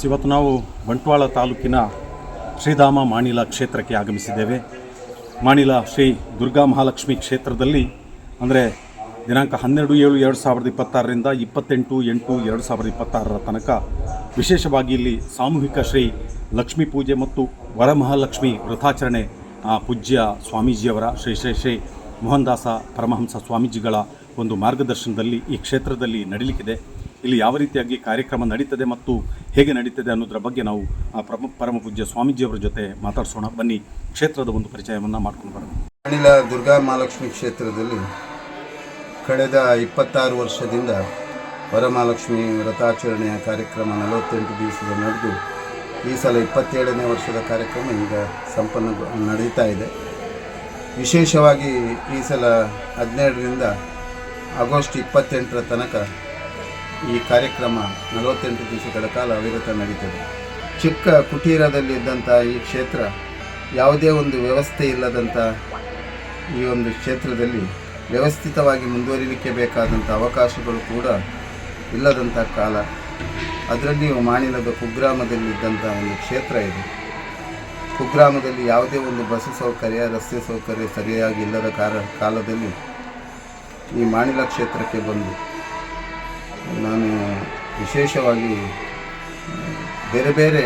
ಇವತ್ತು ನಾವು ಬಂಟ್ವಾಳ ತಾಲೂಕಿನ ಶ್ರೀಧಾಮ ಮಾಣಿಲ ಕ್ಷೇತ್ರಕ್ಕೆ ಆಗಮಿಸಿದ್ದೇವೆ. ಮಾಣಿಲ ಶ್ರೀ ದುರ್ಗಾ ಮಹಾಲಕ್ಷ್ಮಿ ಕ್ಷೇತ್ರದಲ್ಲಿ ಅಂದರೆ ದಿನಾಂಕ 12/7/2026ರಿಂದ 28/8/2026 ತನಕ ವಿಶೇಷವಾಗಿ ಇಲ್ಲಿ ಸಾಮೂಹಿಕ ಶ್ರೀ ಲಕ್ಷ್ಮೀ ಪೂಜೆ ಮತ್ತು ವರಮಹಾಲಕ್ಷ್ಮಿ ವ್ರತಾಚರಣೆ ಪೂಜ್ಯ ಸ್ವಾಮೀಜಿಯವರ ಶ್ರೀ ಶ್ರೀ ಶ್ರೀ ಮೋಹನದಾಸ ಪರಮಹಂಸ ಸ್ವಾಮೀಜಿಗಳ ಒಂದು ಮಾರ್ಗದರ್ಶನದಲ್ಲಿ ಈ ಕ್ಷೇತ್ರದಲ್ಲಿ ನಡೀಲಿಕ್ಕಿದೆ. ಇಲ್ಲಿ ಯಾವ ರೀತಿಯಾಗಿ ಕಾರ್ಯಕ್ರಮ ನಡೀತದೆ ಮತ್ತು ಹೇಗೆ ನಡೀತದೆ ಅನ್ನೋದರ ಬಗ್ಗೆ ನಾವು ಪರಮ ಪೂಜ್ಯ ಸ್ವಾಮೀಜಿಯವರ ಜೊತೆ ಮಾತಾಡಿಸೋಣ. ಬನ್ನಿ, ಕ್ಷೇತ್ರದ ಒಂದು ಪರಿಚಯವನ್ನು ಮಾಡ್ಕೊಂಡು ಬರೋಣ. ಮಾಣಿಲ ದುರ್ಗಾ ಮಹಾಲಕ್ಷ್ಮಿ ಕ್ಷೇತ್ರದಲ್ಲಿ ಕಳೆದ 26 ವರ್ಷದಿಂದ ವರಮಹಾಲಕ್ಷ್ಮಿ ವ್ರತಾಚರಣೆಯ ಕಾರ್ಯಕ್ರಮ 48 ದಿವಸದ ನಡೆದು ಈ ಸಲ 27ನೇ ವರ್ಷದ ಕಾರ್ಯಕ್ರಮ ಈಗ ನಡೀತಾ ಇದೆ. ವಿಶೇಷವಾಗಿ ಈ ಸಲ 12ರಿಂದ ಆಗಸ್ಟ್ 28 ತನಕ ಈ ಕಾರ್ಯಕ್ರಮ 48 ದಿವಸಗಳ ಕಾಲ ಅವಿರತ ನಡೀತದೆ. ಚಿಕ್ಕ ಕುಟೀರದಲ್ಲಿದ್ದಂಥ ಈ ಕ್ಷೇತ್ರ ಯಾವುದೇ ಒಂದು ವ್ಯವಸ್ಥೆ ಇಲ್ಲದಂಥ ಈ ಒಂದು ಕ್ಷೇತ್ರದಲ್ಲಿ ವ್ಯವಸ್ಥಿತವಾಗಿ ಮುಂದುವರಿಲಿಕ್ಕೆ ಬೇಕಾದಂಥ ಅವಕಾಶಗಳು ಕೂಡ ಇಲ್ಲದಂಥ ಕಾಲ. ಅದರಲ್ಲಿಯೂ ಮಾಣಿಲದ ಕುಗ್ರಾಮದಲ್ಲಿದ್ದಂಥ ಒಂದು ಕ್ಷೇತ್ರ ಇದು. ಕುಗ್ರಾಮದಲ್ಲಿ ಯಾವುದೇ ಒಂದು ಬಸ್ ಸೌಕರ್ಯ, ರಸ್ತೆ ಸೌಕರ್ಯ ಸರಿಯಾಗಿ ಇಲ್ಲದ ಕಾಲದಲ್ಲಿ ಈ ಮಾಣಿಲ ಕ್ಷೇತ್ರಕ್ಕೆ ಬಂದು ನಾನು ವಿಶೇಷವಾಗಿ ಬೇರೆ ಬೇರೆ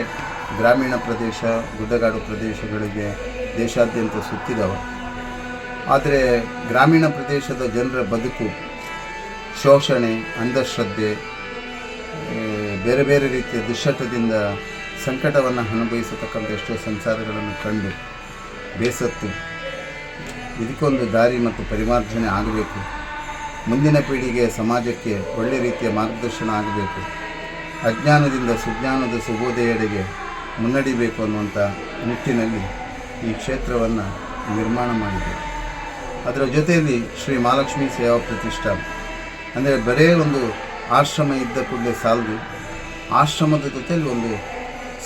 ಗ್ರಾಮೀಣ ಪ್ರದೇಶ, ಗುಡ್ಡಗಾಡು ಪ್ರದೇಶಗಳಿಗೆ ದೇಶಾದ್ಯಂತ ಸುತ್ತಿದವ. ಆದರೆ ಗ್ರಾಮೀಣ ಪ್ರದೇಶದ ಜನರ ಬದುಕು, ಶೋಷಣೆ, ಅಂಧಶ್ರದ್ಧೆ, ಬೇರೆ ಬೇರೆ ರೀತಿಯ ದುಶ್ಚಟದಿಂದ ಸಂಕಟವನ್ನು ಅನುಭವಿಸತಕ್ಕಂಥ ಎಷ್ಟೋ ಸಂಸಾರಗಳನ್ನು ಕಂಡು ಬೇಸತ್ತು ಇದಕ್ಕೊಂದು ದಾರಿ ಮತ್ತು ಪರಿಮಾರ್ಜನೆ ಆಗಬೇಕು. ಮುಂದಿನ ಪೀಳಿಗೆ ಸಮಾಜಕ್ಕೆ ಒಳ್ಳೆ ರೀತಿಯ ಮಾರ್ಗದರ್ಶನ ಆಗಬೇಕು. ಅಜ್ಞಾನದಿಂದ ಸುಜ್ಞಾನದ ಸುಬೋಧೆಯೆಡೆಗೆ ಮುನ್ನಡಿಬೇಕು ಅನ್ನುವಂಥ ನಿಟ್ಟಿನಲ್ಲಿ ಈ ಕ್ಷೇತ್ರವನ್ನು ನಿರ್ಮಾಣ ಮಾಡಿದೆ. ಅದರ ಜೊತೆಯಲ್ಲಿ ಶ್ರೀ ಮಹಾಲಕ್ಷ್ಮಿ ಸೇವಾ ಪ್ರತಿಷ್ಠಾನ ಅಂದರೆ ಬರೇ ಒಂದು ಆಶ್ರಮ ಇದ್ದ ಕೂಡಲೇ ಸಾಲದು. ಆಶ್ರಮದ ಜೊತೆಯಲ್ಲಿ ಒಂದು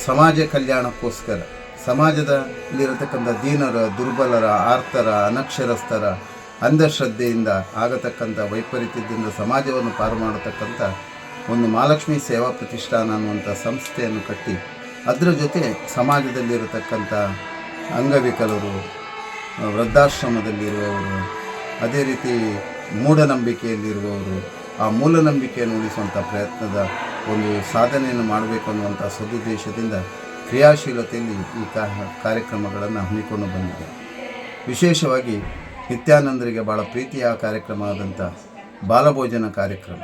ಸಮಾಜ ಕಲ್ಯಾಣಕ್ಕೋಸ್ಕರ ಸಮಾಜದಲ್ಲಿರತಕ್ಕಂಥ ದೀನರ, ದುರ್ಬಲರ, ಆರ್ತರ, ಅನಕ್ಷರಸ್ಥರ, ಅಂಧಶ್ರದ್ಧೆಯಿಂದ ಆಗತಕ್ಕಂಥ ವೈಪರೀತ್ಯದಿಂದ ಸಮಾಜವನ್ನು ಪಾರು ಮಾಡತಕ್ಕಂಥ ಒಂದು ಮಹಾಲಕ್ಷ್ಮಿ ಸೇವಾ ಪ್ರತಿಷ್ಠಾನ ಅನ್ನುವಂಥ ಸಂಸ್ಥೆಯನ್ನು ಕಟ್ಟಿ ಅದರ ಜೊತೆ ಸಮಾಜದಲ್ಲಿರತಕ್ಕಂಥ ಅಂಗವಿಕಲರು, ವೃದ್ಧಾಶ್ರಮದಲ್ಲಿರುವವರು, ಅದೇ ರೀತಿ ಮೂಢನಂಬಿಕೆಯಲ್ಲಿರುವವರು, ಆ ಮೂಲನಂಬಿಕೆಯನ್ನು ಉಳಿಸುವಂಥ ಪ್ರಯತ್ನದ ಒಂದು ಸಾಧನೆಯನ್ನು ಮಾಡಬೇಕು ಅನ್ನುವಂಥ ಸದುದ್ದೇಶದಿಂದ ಕ್ರಿಯಾಶೀಲತೆಯಲ್ಲಿ ಈ ಕಾರ್ಯಕ್ರಮಗಳನ್ನು ಹಮ್ಮಿಕೊಂಡು ಬಂದಿದೆ. ವಿಶೇಷವಾಗಿ ನಿತ್ಯಾನಂದರಿಗೆ ಭಾಳ ಪ್ರೀತಿಯ ಕಾರ್ಯಕ್ರಮ ಆದಂಥ ಬಾಲಭೋಜನ ಕಾರ್ಯಕ್ರಮ.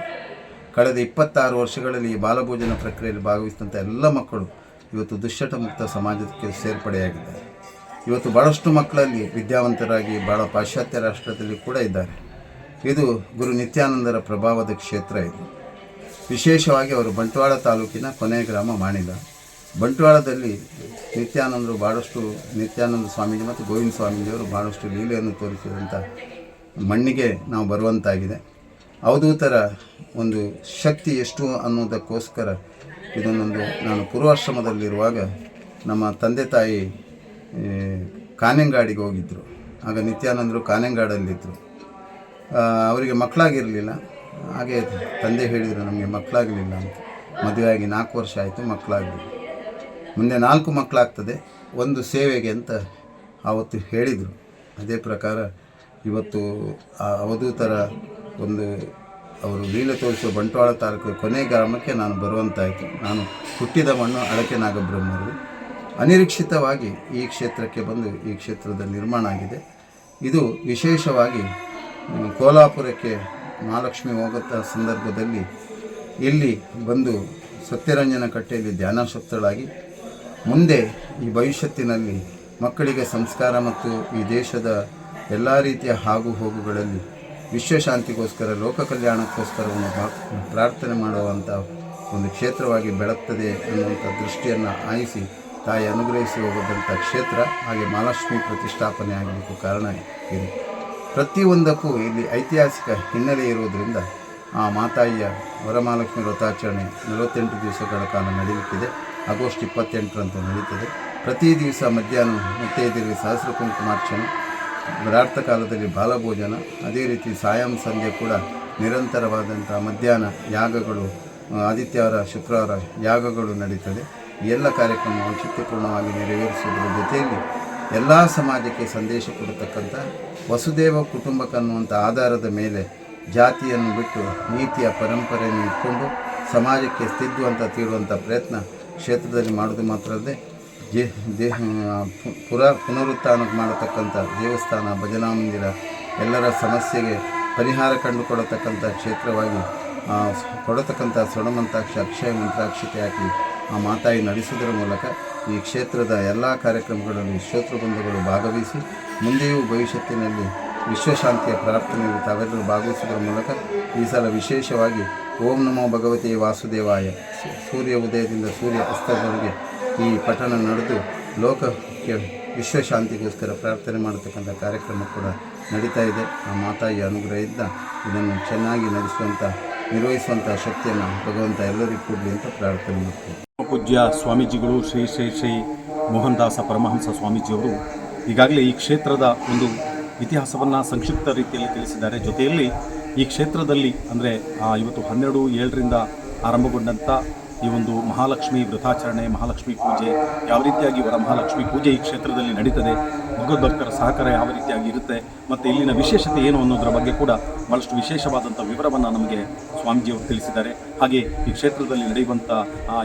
ಕಳೆದ 26 ವರ್ಷಗಳಲ್ಲಿ ಈ ಬಾಲಭೋಜನ ಪ್ರಕ್ರಿಯೆಯಲ್ಲಿ ಭಾಗವಹಿಸಿದಂಥ ಎಲ್ಲ ಮಕ್ಕಳು ಇವತ್ತು ದುಶ್ಚಟ ಮುಕ್ತ ಸಮಾಜಕ್ಕೆ ಸೇರ್ಪಡೆಯಾಗಿದ್ದಾರೆ. ಇವತ್ತು ಭಾಳಷ್ಟು ಮಕ್ಕಳಲ್ಲಿ ವಿದ್ಯಾವಂತರಾಗಿ ಭಾಳ ಪಾಶ್ಚಾತ್ಯ ರಾಷ್ಟ್ರದಲ್ಲಿ ಕೂಡ ಇದ್ದಾರೆ. ಇದು ಗುರು ನಿತ್ಯಾನಂದರ ಪ್ರಭಾವದ ಕ್ಷೇತ್ರ. ಇದು ವಿಶೇಷವಾಗಿ ಅವರು ಬಂಟ್ವಾಳ ತಾಲೂಕಿನ ಕೊನೆಯ ಗ್ರಾಮ ಮಾಣಿಲ. ಬಂಟ್ವಾಳದಲ್ಲಿ ನಿತ್ಯಾನಂದರು ನಿತ್ಯಾನಂದ ಸ್ವಾಮೀಜಿ ಮತ್ತು ಗೋವಿಂದ ಸ್ವಾಮೀಜಿಯವರು ಭಾಳಷ್ಟು ಲೀಲೆಯನ್ನು ತೋರಿಸಿದಂಥ ಮಣ್ಣಿಗೆ ನಾವು ಬರುವಂತಾಗಿದೆ. ಅವಧೂತರ ಒಂದು ಶಕ್ತಿ ಎಷ್ಟು ಅನ್ನೋದಕ್ಕೋಸ್ಕರ ಇದನ್ನೊಂದು ನಾನು ಪೂರ್ವಾಶ್ರಮದಲ್ಲಿರುವಾಗ ನಮ್ಮ ತಂದೆ ತಾಯಿ ಕಾನೆಂಗಾಡಿಗೆ ಹೋಗಿದ್ದರು. ಆಗ ನಿತ್ಯಾನಂದರು ಕಾನೆಂಗಾಡಲ್ಲಿದ್ದರು. ಅವರಿಗೆ ಮಕ್ಕಳಾಗಿರಲಿಲ್ಲ. ಹಾಗೆ ತಂದೆ ಹೇಳಿದರು, ನಮಗೆ ಮಕ್ಕಳಾಗಲಿಲ್ಲ ಅಂತ. ಮದುವೆಯಾಗಿ 4 ವರ್ಷ ಆಯಿತು, ಮಕ್ಕಳಾಗಲಿಲ್ಲ. ಮುಂದೆ 4 ಮಕ್ಕಳಾಗ್ತದೆ, ಒಂದು ಸೇವೆಗೆ ಅಂತ ಆವತ್ತು ಹೇಳಿದರು. ಅದೇ ಪ್ರಕಾರ ಇವತ್ತು ಆ ಅವಧೂತರ ಒಂದು ಅವರು ಲೀಲೆ ತೋರಿಸುವ ಬಂಟ್ವಾಳ ತಾಲೂಕು ಕೊನೆ ಗ್ರಾಮಕ್ಕೆ ನಾನು ಬರುವಂತಾಯಿತು. ನಾನು ಹುಟ್ಟಿದ ಮಣ್ಣು ಅಡಕೆ ನಾಗಬ್ರಹ್ಮರು. ಅನಿರೀಕ್ಷಿತವಾಗಿ ಈ ಕ್ಷೇತ್ರಕ್ಕೆ ಬಂದು ಈ ಕ್ಷೇತ್ರದ ನಿರ್ಮಾಣ ಆಗಿದೆ. ಇದು ವಿಶೇಷವಾಗಿ ಕೋಲಾಪುರಕ್ಕೆ ಮಹಾಲಕ್ಷ್ಮಿ ಹೋಗುತ್ತ ಸಂದರ್ಭದಲ್ಲಿ ಇಲ್ಲಿ ಬಂದು ಸತ್ಯರಂಜನ ಕಟ್ಟೆಯಲ್ಲಿ ಧ್ಯಾನಾಸಕ್ತಳಾಗಿ ಮುಂದೆ ಈ ಭವಿಷ್ಯತ್ತಿನಲ್ಲಿ ಮಕ್ಕಳಿಗೆ ಸಂಸ್ಕಾರ ಮತ್ತು ಈ ದೇಶದ ಎಲ್ಲ ರೀತಿಯ ಆಗು ಹೋಗುಗಳಲ್ಲಿ ವಿಶ್ವಶಾಂತಿಗೋಸ್ಕರ, ಲೋಕ ಕಲ್ಯಾಣಕ್ಕೋಸ್ಕರ ಒಂದು ಪ್ರಾರ್ಥನೆ ಮಾಡುವಂಥ ಒಂದು ಕ್ಷೇತ್ರವಾಗಿ ಬೆಳಗ್ತದೆ ಅನ್ನುವಂಥ ದೃಷ್ಟಿಯನ್ನು ಆಯಿಸಿ ತಾಯಿ ಅನುಗ್ರಹಿಸಿ ಹೋದಂಥ ಕ್ಷೇತ್ರ. ಹಾಗೆ ಮಹಾಲಕ್ಷ್ಮಿ ಪ್ರತಿಷ್ಠಾಪನೆ ಆಗಲಿಕ್ಕೂ ಕಾರಣ ಇದೆ. ಪ್ರತಿಯೊಂದಕ್ಕೂ ಇಲ್ಲಿ ಐತಿಹಾಸಿಕ ಹಿನ್ನೆಲೆ ಇರುವುದರಿಂದ ಆ ಮಾತಾಯಿಯ ವರಮಹಾಲಕ್ಷ್ಮಿ ವ್ರತಾಚರಣೆ 48 ದಿವಸಗಳ ಕಾಲ ನಡೆಯುತ್ತಿದೆ. ಆಗಸ್ಟ್ 28ರಂದು ನಡೀತದೆ. ಪ್ರತಿ ದಿವಸ ಮಧ್ಯಾಹ್ನ ಮುತ್ತೈದೆಯರಿಗೆ ಸಹಸ್ರ ಕುಂಕುಮಾರ್ಚನೆ, ರಾತ್ರಿ ಕಾಲದಲ್ಲಿ ಬಾಲಭೋಜನ, ಅದೇ ರೀತಿ ಸಾಯಂ ಸಂಧ್ಯೆ ಕೂಡ ನಿರಂತರವಾದಂಥ ಮಧ್ಯಾಹ್ನ ಯಾಗಗಳು, ಆದಿತ್ಯವಾರ ಶುಕ್ರವಾರ ಯಾಗಗಳು ನಡೀತದೆ. ಈ ಎಲ್ಲ ಕಾರ್ಯಕ್ರಮವನ್ನು ಶಕ್ತಿಪೂರ್ಣವಾಗಿ ನೆರವೇರಿಸುವುದರ ಜೊತೆಯಲ್ಲಿ ಎಲ್ಲ ಸಮಾಜಕ್ಕೆ ಸಂದೇಶ ಕೊಡತಕ್ಕಂಥ ವಸುದೇವ ಕುಟುಂಬಕ ಅನ್ನುವಂಥ ಆಧಾರದ ಮೇಲೆ ಜಾತಿಯನ್ನು ಬಿಟ್ಟು ನೀತಿಯ ಪರಂಪರೆಯನ್ನು ಇಟ್ಕೊಂಡು ಸಮಾಜಕ್ಕೆ ತಿದ್ದುವಂಥ ತೀಡುವಂಥ ಪ್ರಯತ್ನ ಕ್ಷೇತ್ರದಲ್ಲಿ ಮಾಡೋದು ಮಾತ್ರ ಅಲ್ಲದೆ ಪುನರುತ್ಥಾನ ಮಾಡತಕ್ಕಂಥ ದೇವಸ್ಥಾನ, ಭಜನಾ ಮಂದಿರ, ಎಲ್ಲರ ಸಮಸ್ಯೆಗೆ ಪರಿಹಾರ ಕಂಡುಕೊಡತಕ್ಕಂಥ ಕ್ಷೇತ್ರವಾಗಿ ಕೊಡತಕ್ಕಂಥ ಸ್ವರ್ಣಮಂತ್ರಾಕ್ಷ ಅಕ್ಷಯ ಮಂತ್ರಾಕ್ಷತೆ ಹಾಕಿ ಆ ಮಾತಾಯಿ ನಡೆಸುವುದರ ಮೂಲಕ ಈ ಕ್ಷೇತ್ರದ ಎಲ್ಲ ಕಾರ್ಯಕ್ರಮಗಳಲ್ಲಿ ಶ್ರೋತೃಬಂಧುಗಳು ಭಾಗವಹಿಸಿ ಮುಂದೆಯೂ ಭವಿಷ್ಯತ್ತಿನಲ್ಲಿ ವಿಶ್ವಶಾಂತಿಯ ಪ್ರಾರ್ಥನೆಯಲ್ಲಿ ತಾವೆಲ್ಲರೂ ಭಾಗವಹಿಸುವುದರ ಮೂಲಕ ಈ ಸಲ ವಿಶೇಷವಾಗಿ ಓಂ ನಮೋ ಭಗವತೆ ವಾಸುದೇವಾಯ ಸೂರ್ಯ ಉದಯದಿಂದ ಸೂರ್ಯ ಅಸ್ತದವರೆಗೆ ಈ ಪಠಣ ನಡೆದು ಲೋಕಕ್ಕೆ ವಿಶ್ವಶಾಂತಿಗೋಸ್ಕರ ಪ್ರಾರ್ಥನೆ ಮಾಡತಕ್ಕಂಥ ಕಾರ್ಯಕ್ರಮ ಕೂಡ ನಡೀತಾ ಇದೆ. ಆ ಮಾತಾಯಿಯ ಅನುಗ್ರಹದಿಂದ ಇದನ್ನು ಚೆನ್ನಾಗಿ ನಿರ್ವಹಿಸುವಂಥ ಶಕ್ತಿಯನ್ನು ಭಗವಂತ ಎಲ್ಲರಿಗೂ ಕೊಡಲಿ ಅಂತ ಪ್ರಾರ್ಥನೆ ಮಾಡ್ತೀನಿ. ಪೂಜ್ಯ ಸ್ವಾಮೀಜಿಗಳು ಶ್ರೀ ಶ್ರೀ ಶ್ರೀ ಮೋಹನದಾಸ ಪರಮಹಂಸ ಸ್ವಾಮೀಜಿಯವರು ಈಗಾಗಲೇ ಈ ಕ್ಷೇತ್ರದ ಒಂದು ಇತಿಹಾಸವನ್ನು ಸಂಕ್ಷಿಪ್ತ ರೀತಿಯಲ್ಲಿ ತಿಳಿಸಿದ್ದಾರೆ. ಜೊತೆಯಲ್ಲಿ ಈ ಕ್ಷೇತ್ರದಲ್ಲಿ ಅಂದರೆ ಇವತ್ತು 12/7 ಆರಂಭಗೊಂಡಂಥ ಈ ಒಂದು ಮಹಾಲಕ್ಷ್ಮಿ ವ್ರತಾಚರಣೆ, ಮಹಾಲಕ್ಷ್ಮಿ ಪೂಜೆ, ಯಾವ ರೀತಿಯಾಗಿ ವರಮಹಾಲಕ್ಷ್ಮಿ ಪೂಜೆ ಈ ಕ್ಷೇತ್ರದಲ್ಲಿ ನಡೀತದೆ, ಭಗವದ್ಭಕ್ತರ ಸಹಕಾರ ಯಾವ ರೀತಿಯಾಗಿ ಇರುತ್ತೆ ಮತ್ತು ಇಲ್ಲಿನ ವಿಶೇಷತೆ ಏನು ಅನ್ನೋದರ ಬಗ್ಗೆ ಕೂಡ ಭಾಳಷ್ಟು ವಿಶೇಷವಾದಂಥ ವಿವರವನ್ನು ನಮಗೆ ಸ್ವಾಮೀಜಿಯವರು ತಿಳಿಸಿದ್ದಾರೆ. ಹಾಗೆ ಈ ಕ್ಷೇತ್ರದಲ್ಲಿ ನಡೆಯುವಂಥ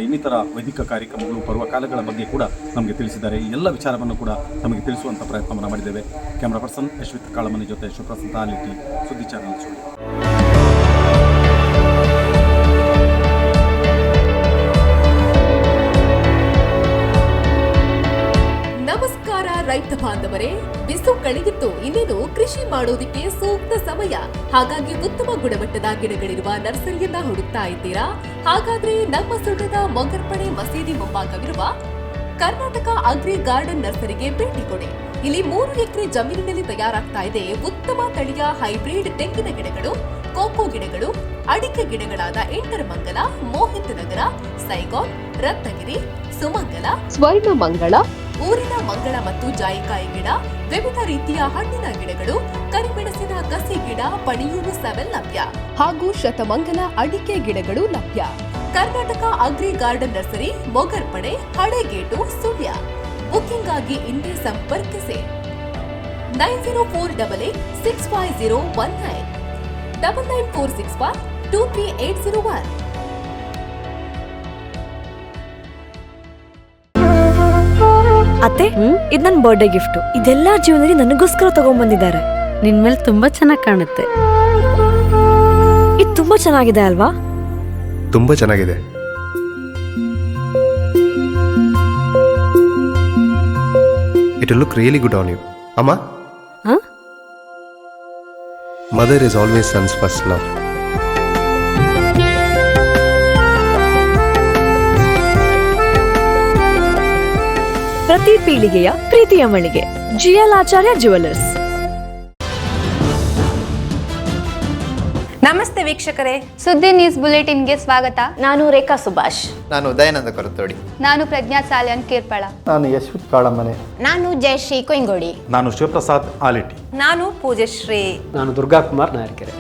ಇನ್ನಿತರ ವೈದಿಕ ಕಾರ್ಯಕ್ರಮಗಳು, ಪರ್ವಕಾಲಗಳ ಬಗ್ಗೆ ಕೂಡ ನಮಗೆ ತಿಳಿಸಿದ್ದಾರೆ. ಈ ಎಲ್ಲ ವಿಚಾರವನ್ನು ಕೂಡ ನಮಗೆ ತಿಳಿಸುವಂಥ ಪ್ರಯತ್ನವನ್ನು ಮಾಡಿದ್ದೇವೆ. ಕ್ಯಾಮ್ರಾ ಪರ್ಸನ್ ಯಶ್ವಿತ್ ಕಾಳಮನೆ ಜೊತೆ ಶಿವಪ್ರಸಾದ್ ಆಲಿಟಿ, ಸುದ್ದಿ ಚಾನಲ್ ಸುಳ್ಳು. ನಮಸ್ಕಾರ ರೈತ ಬಾಂಧವರೇ, ಬಿಸು ಕಳೆದಿತ್ತು, ಇನ್ನೇನು ಕೃಷಿ ಮಾಡೋದಿಕ್ಕೆ ಸೂಕ್ತ ಸಮಯ. ಹಾಗಾಗಿ ಉತ್ತಮ ಗುಣಮಟ್ಟದ ಗಿಡಗಳಿರುವ ನರ್ಸರಿಯನ್ನ ಹುಡುಕ್ತಾ ಇದ್ದೀರಾ? ಹಾಗಾದ್ರೆ ನಮ್ಮ ಸುಳ್ಯದ ಮೊಗರ್ಪಣೆ ಮಸೀದಿ ಮುಂಭಾಗವಿರುವ ಕರ್ನಾಟಕ ಅಗ್ರಿ ಗಾರ್ಡನ್ ನರ್ಸರಿಗೆ ಭೇಟಿ ಕೊಡಿ. ಇಲ್ಲಿ 3 ಎಕರೆ ಜಮೀನಿನಲ್ಲಿ ತಯಾರಾಗ್ತಾ ಇದೆ ಉತ್ತಮ ತಳಿಯ ಹೈಬ್ರಿಡ್ ತೆಂಗಿನ ಗಿಡಗಳು, ಕೋಕೋ ಗಿಡಗಳು, ಅಡಿಕೆ ಗಿಡಗಳಾದ ಎಂಟರಮಂಗಲ, ಮೋಹಿತ್ ನಗರ, ಸೈಗಾನ್, ರತ್ನಗಿರಿ, ಸುಮಂಗಲ, ಸ್ವರ್ಣಮಂಗಳ, ಊರಿನ ಮಂಗಳ ಮತ್ತು ಜಾಯಿಕಾಯಿ ಗಿಡ, ವಿವಿಧ ರೀತಿಯ ಹಣ್ಣಿನ ಗಿಡಗಳು, ಕರಿಮೆಣಸಿನ ಕಸಿ ಗಿಡ, ಪಣಿಯೂರು 7 ಲಭ್ಯ ಹಾಗೂ ಶತಮಂಗಲ ಅಡಿಕೆ ಗಿಡಗಳು ಲಭ್ಯ. Karnataka agri garden nursery, Mogarpane, Halegate, Sullia. Booking ಆಗಿ ಇಂದೇ ಸಂಪರ್ಕಿಸಿ 9048865019 9946523801. ಅತ್ತೆ, ಇದು ನನ್ನ ಬರ್ಡೇ ಗಿಫ್ಟ್. ಇದೆಲ್ಲ ಜೀವನದಲ್ಲಿ ನನಗೋಸ್ಕರ ತಗೊಂಡ್ಬಂದಿದ್ದಾರೆ. ನಿನ್ ಮೇಲೆ ತುಂಬಾ ಚೆನ್ನಾಗಿ ಕಾಣುತ್ತೆ. ಇದು ತುಂಬಾ ಚೆನ್ನಾಗಿದೆ ಅಲ್ವಾ? ತುಂಬಾ ಚೆನ್ನಾಗಿದೆ. It will look really good on you. Amma? Huh? Mother is always son's first love. ಪ್ರತಿ ಪೀಳಿಗೆಯ ಪ್ರೀತಿಯ ಮಳಿಗೆ ಜಿಎಲ್ ಆಚಾರ್ಯ ಜ್ಯುವೆಲರ್ಸ್. ನಮಸ್ತೆ ವೀಕ್ಷಕರೇ, ಸುದ್ದಿ ನ್ಯೂಸ್ ಬುಲೆಟಿನ್ಗೆ ಸ್ವಾಗತ. ನಾನು ರೇಖಾ ಸುಭಾಷ್. ನಾನು ದಯಾನಂದ ಕೊರತೋಡಿ. ನಾನು ಪ್ರಜ್ಞಾ ಸಾಲ್ಯನ್ ಕೇರ್ಪಳ. ನಾನು ಯಶ್ವಿತ್ ಕಾಳಮನೆ. ನಾನು ಜಯಶ್ರೀ ಕೊಯ್ಗೋಡಿ. ನಾನು ಶಿವಪ್ರಸಾದ್ ಆಲಿಟಿ. ನಾನು ಪೂಜಶ್ರೀ. ನಾನು ದುರ್ಗಾ ಕುಮಾರ್ ನಾಯರ್ಕೆರೆ.